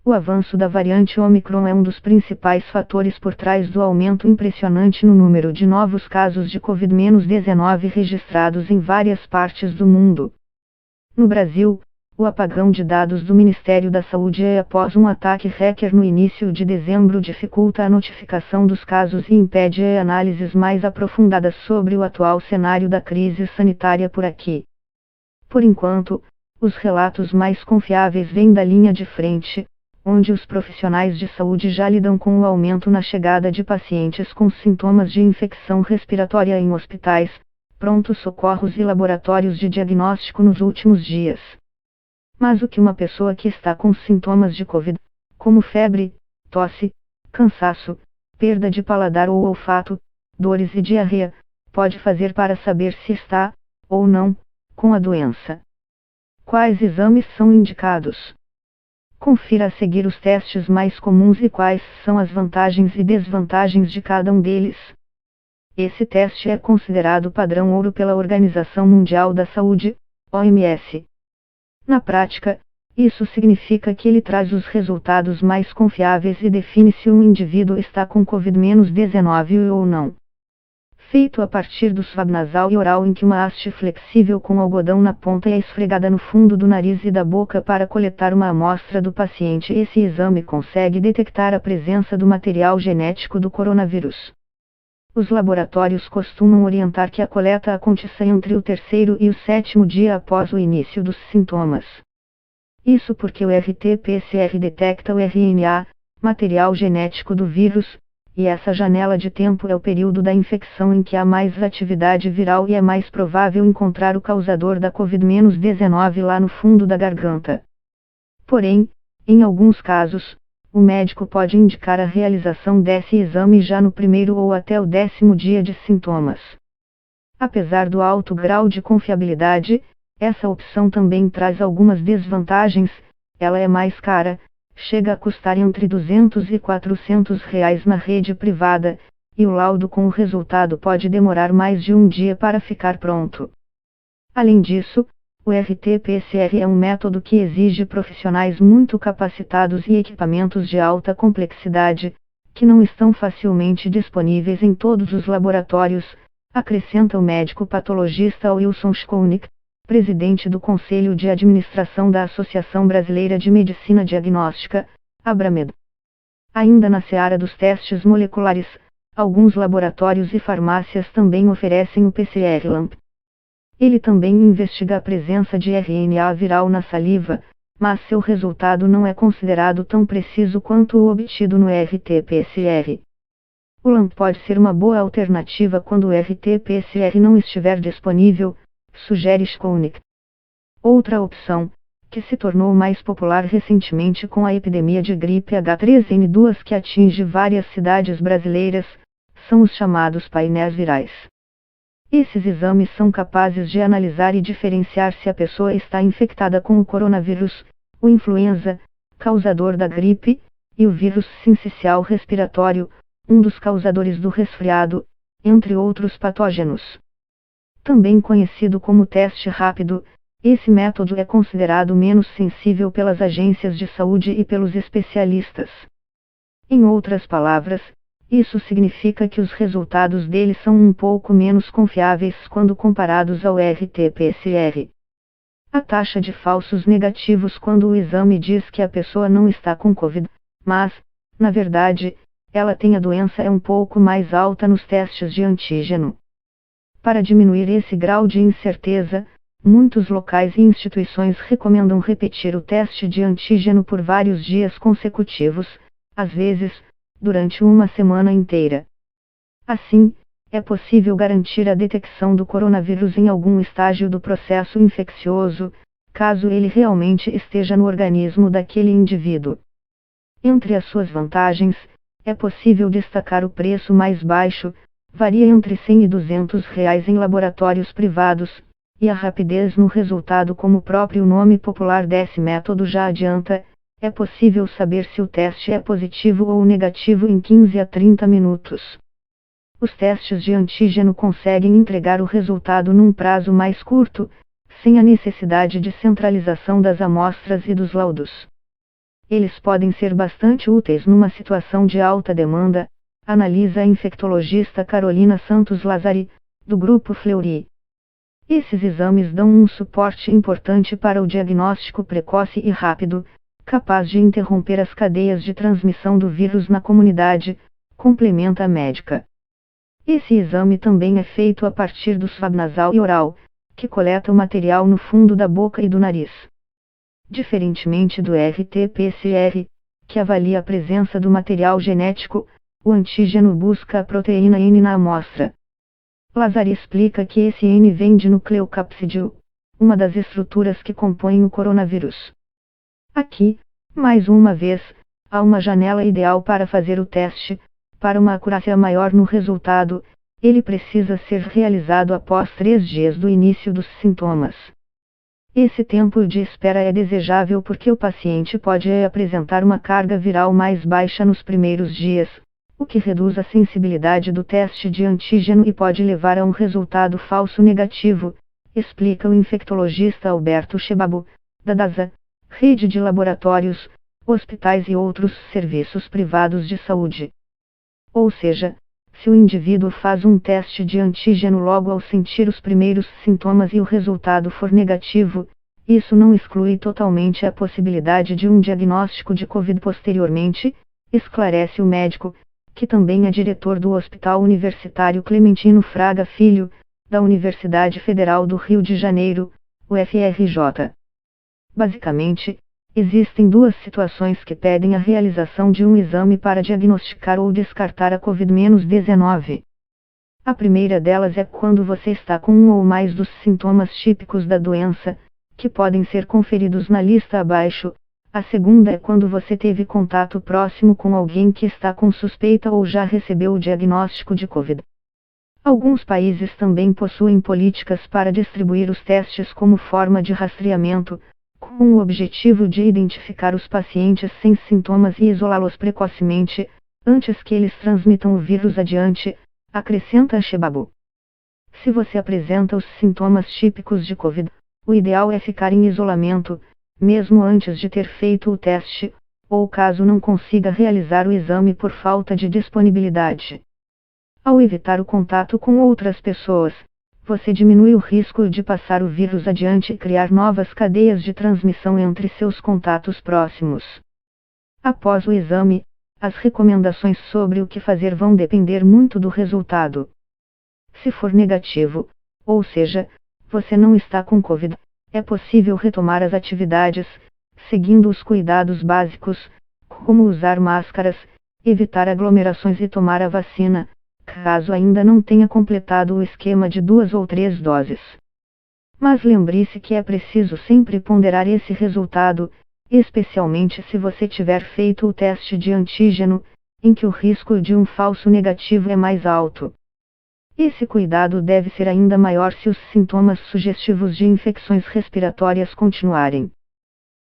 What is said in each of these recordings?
O avanço da variante Omicron é um dos principais fatores por trás do aumento impressionante no número de novos casos de Covid-19 registrados em várias partes do mundo. No Brasil, o apagão de dados do Ministério da Saúde após um ataque hacker no início de dezembro dificulta a notificação dos casos e impede análises mais aprofundadas sobre o atual cenário da crise sanitária por aqui. Por enquanto, os relatos mais confiáveis vêm da linha de frente, onde os profissionais de saúde já lidam com o aumento na chegada de pacientes com sintomas de infecção respiratória em hospitais, prontos-socorros e laboratórios de diagnóstico nos últimos dias. Mas o que uma pessoa que está com sintomas de Covid, como febre, tosse, cansaço, perda de paladar ou olfato, dores e diarreia, pode fazer para saber se está, ou não, com a doença? Quais exames são indicados? Confira a seguir os testes mais comuns e quais são as vantagens e desvantagens de cada um deles. Esse teste é considerado padrão ouro pela Organização Mundial da Saúde, OMS. Na prática, isso significa que ele traz os resultados mais confiáveis e define se um indivíduo está com Covid-19 ou não. Feito a partir do swab nasal e oral em que uma haste flexível com algodão na ponta é esfregada no fundo do nariz e da boca para coletar uma amostra do paciente. Esse exame consegue detectar a presença do material genético do coronavírus. Os laboratórios costumam orientar que a coleta aconteça entre o 3º e o 7º dia após o início dos sintomas. Isso porque o RT-PCR detecta o RNA, material genético do vírus, e essa janela de tempo é o período da infecção em que há mais atividade viral e é mais provável encontrar o causador da Covid-19 lá no fundo da garganta. Porém, em alguns casos, o médico pode indicar a realização desse exame já no 1º ou até o 10º dia de sintomas. Apesar do alto grau de confiabilidade, essa opção também traz algumas desvantagens. Ela é mais cara, chega a custar entre R$200 e R$400 na rede privada, e o laudo com o resultado pode demorar mais de um dia para ficar pronto. Além disso, o RT-PCR é um método que exige profissionais muito capacitados e equipamentos de alta complexidade, que não estão facilmente disponíveis em todos os laboratórios, acrescenta o médico patologista Wilson Schkolnick, presidente do Conselho de Administração da Associação Brasileira de Medicina Diagnóstica, Abramed. Ainda na seara dos testes moleculares, alguns laboratórios e farmácias também oferecem o PCR-LAMP. Ele também investiga a presença de RNA viral na saliva, mas seu resultado não é considerado tão preciso quanto o obtido no RT-PCR. O LAMP pode ser uma boa alternativa quando o RT-PCR não estiver disponível, sugere Schkolnick. Outra opção, que se tornou mais popular recentemente com a epidemia de gripe H3N2 que atinge várias cidades brasileiras, são os chamados painéis virais. Esses exames são capazes de analisar e diferenciar se a pessoa está infectada com o coronavírus, o influenza, causador da gripe, e o vírus sincicial respiratório, um dos causadores do resfriado, entre outros patógenos. Também conhecido como teste rápido, esse método é considerado menos sensível pelas agências de saúde e pelos especialistas. Em outras palavras, isso significa que os resultados dele são um pouco menos confiáveis quando comparados ao RT-PCR. A taxa de falsos negativos quando o exame diz que a pessoa não está com Covid, mas, na verdade, ela tem a doença é um pouco mais alta nos testes de antígeno. Para diminuir esse grau de incerteza, muitos locais e instituições recomendam repetir o teste de antígeno por vários dias consecutivos, às vezes, durante uma semana inteira. Assim, é possível garantir a detecção do coronavírus em algum estágio do processo infeccioso, caso ele realmente esteja no organismo daquele indivíduo. Entre as suas vantagens, é possível destacar o preço mais baixo, varia entre R$100 e R$200 em laboratórios privados, e a rapidez no resultado, como o próprio nome popular desse método já adianta. É possível saber se o teste é positivo ou negativo em 15 a 30 minutos. Os testes de antígeno conseguem entregar o resultado num prazo mais curto, sem a necessidade de centralização das amostras e dos laudos. Eles podem ser bastante úteis numa situação de alta demanda, analisa a infectologista Carolina Santos Lazari, do Grupo Fleury. Esses exames dão um suporte importante para o diagnóstico precoce e rápido, capaz de interromper as cadeias de transmissão do vírus na comunidade, complementa a médica. Esse exame também é feito a partir do swab nasal e oral, que coleta o material no fundo da boca e do nariz. Diferentemente do RT-PCR, que avalia a presença do material genético, o antígeno busca a proteína N na amostra. Lazari explica que esse N vem de nucleocapsídeo, uma das estruturas que compõem o coronavírus. Aqui, mais uma vez, há uma janela ideal para fazer o teste. Para uma acurácia maior no resultado, ele precisa ser realizado após 3 dias do início dos sintomas. Esse tempo de espera é desejável porque o paciente pode apresentar uma carga viral mais baixa nos primeiros dias, o que reduz a sensibilidade do teste de antígeno e pode levar a um resultado falso negativo, explica o infectologista Alberto Chebabu, da DASA, rede de laboratórios, hospitais e outros serviços privados de saúde. Ou seja, se o indivíduo faz um teste de antígeno logo ao sentir os primeiros sintomas e o resultado for negativo, isso não exclui totalmente a possibilidade de um diagnóstico de Covid posteriormente, esclarece o médico, que também é diretor do Hospital Universitário Clementino Fraga Filho, da Universidade Federal do Rio de Janeiro, UFRJ. Basicamente, existem 2 situações que pedem a realização de um exame para diagnosticar ou descartar a Covid-19. A primeira delas é quando você está com um ou mais dos sintomas típicos da doença, que podem ser conferidos na lista abaixo. A segunda é quando você teve contato próximo com alguém que está com suspeita ou já recebeu o diagnóstico de Covid. Alguns países também possuem políticas para distribuir os testes como forma de rastreamento, com o objetivo de identificar os pacientes sem sintomas e isolá-los precocemente, antes que eles transmitam o vírus adiante, acrescenta Chebabu. Se você apresenta os sintomas típicos de Covid, o ideal é ficar em isolamento, mesmo antes de ter feito o teste, ou caso não consiga realizar o exame por falta de disponibilidade. Ao evitar o contato com outras pessoas, você diminui o risco de passar o vírus adiante e criar novas cadeias de transmissão entre seus contatos próximos. Após o exame, as recomendações sobre o que fazer vão depender muito do resultado. Se for negativo, ou seja, você não está com Covid, é possível retomar as atividades, seguindo os cuidados básicos, como usar máscaras, evitar aglomerações e tomar a vacina, caso ainda não tenha completado o esquema de 2 ou 3 doses. Mas lembre-se que é preciso sempre ponderar esse resultado, especialmente se você tiver feito o teste de antígeno, em que o risco de um falso negativo é mais alto. Esse cuidado deve ser ainda maior se os sintomas sugestivos de infecções respiratórias continuarem.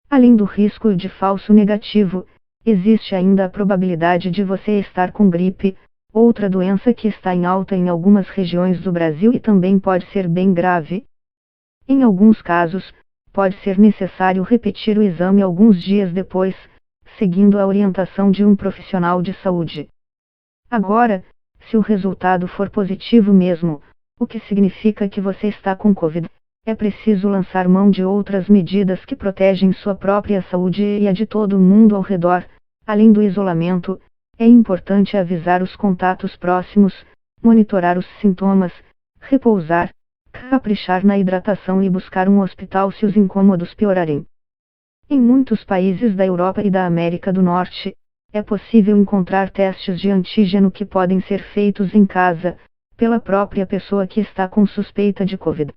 Além do risco de falso negativo, existe ainda a probabilidade de você estar com gripe, outra doença que está em alta em algumas regiões do Brasil e também pode ser bem grave. Em alguns casos, pode ser necessário repetir o exame alguns dias depois, seguindo a orientação de um profissional de saúde. Agora, se o resultado for positivo mesmo, o que significa que você está com Covid, é preciso lançar mão de outras medidas que protegem sua própria saúde e a de todo mundo ao redor. Além do isolamento, é importante avisar os contatos próximos, monitorar os sintomas, repousar, caprichar na hidratação e buscar um hospital se os incômodos piorarem. Em muitos países da Europa e da América do Norte, é possível encontrar testes de antígeno que podem ser feitos em casa, pela própria pessoa que está com suspeita de Covid.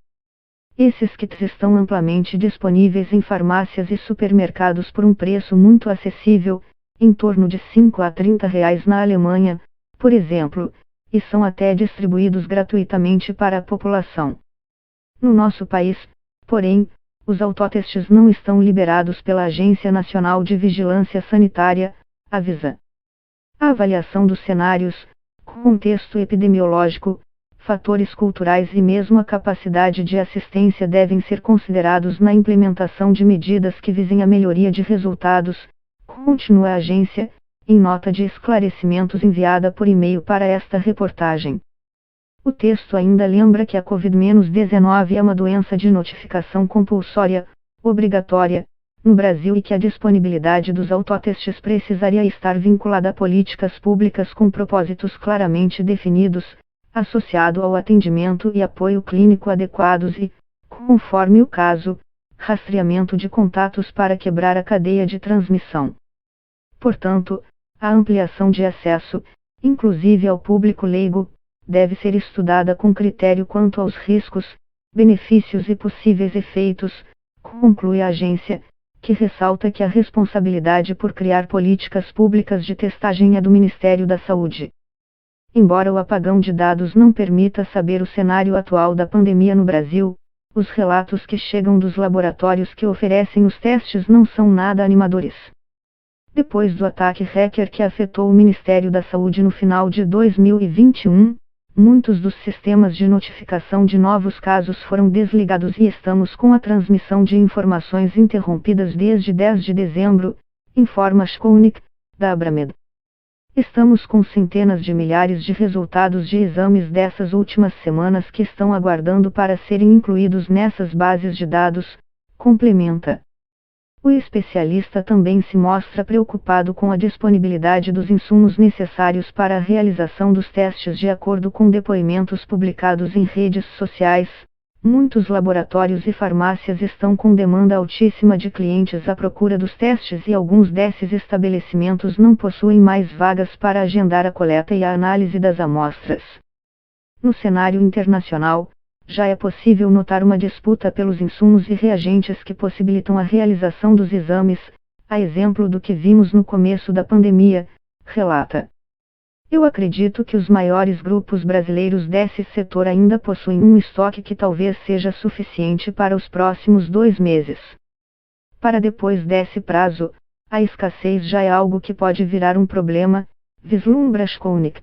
Esses kits estão amplamente disponíveis em farmácias e supermercados por um preço muito acessível, em torno de 5 a 30 reais na Alemanha, por exemplo, e são até distribuídos gratuitamente para a população. No nosso país, porém, os autotestes não estão liberados pela Agência Nacional de Vigilância Sanitária, Anvisa. A avaliação dos cenários, contexto epidemiológico, fatores culturais e mesmo a capacidade de assistência devem ser considerados na implementação de medidas que visem a melhoria de resultados, Continua a agência, em nota de esclarecimentos enviada por e-mail para esta reportagem. O texto ainda lembra que a Covid-19 é uma doença de notificação compulsória, obrigatória, no Brasil e que a disponibilidade dos autotestes precisaria estar vinculada a políticas públicas com propósitos claramente definidos, associado ao atendimento e apoio clínico adequados e, conforme o caso, rastreamento de contatos para quebrar a cadeia de transmissão. Portanto, a ampliação de acesso, inclusive ao público leigo, deve ser estudada com critério quanto aos riscos, benefícios e possíveis efeitos, conclui a agência, que ressalta que a responsabilidade por criar políticas públicas de testagem é do Ministério da Saúde. Embora o apagão de dados não permita saber o cenário atual da pandemia no Brasil, os relatos que chegam dos laboratórios que oferecem os testes não são nada animadores. Depois do ataque hacker que afetou o Ministério da Saúde no final de 2021, muitos dos sistemas de notificação de novos casos foram desligados e estamos com a transmissão de informações interrompidas desde 10 de dezembro, informa Shkonik, da Abramed. Estamos com centenas de milhares de resultados de exames dessas últimas semanas que estão aguardando para serem incluídos nessas bases de dados, complementa. O especialista também se mostra preocupado com a disponibilidade dos insumos necessários para a realização dos testes. De acordo com depoimentos publicados em redes sociais, muitos laboratórios e farmácias estão com demanda altíssima de clientes à procura dos testes e alguns desses estabelecimentos não possuem mais vagas para agendar a coleta e a análise das amostras. No cenário internacional, já é possível notar uma disputa pelos insumos e reagentes que possibilitam a realização dos exames, a exemplo do que vimos no começo da pandemia, relata. Eu acredito que os maiores grupos brasileiros desse setor ainda possuem um estoque que talvez seja suficiente para os próximos 2 meses. Para depois desse prazo, a escassez já é algo que pode virar um problema, vislumbra Shkonik.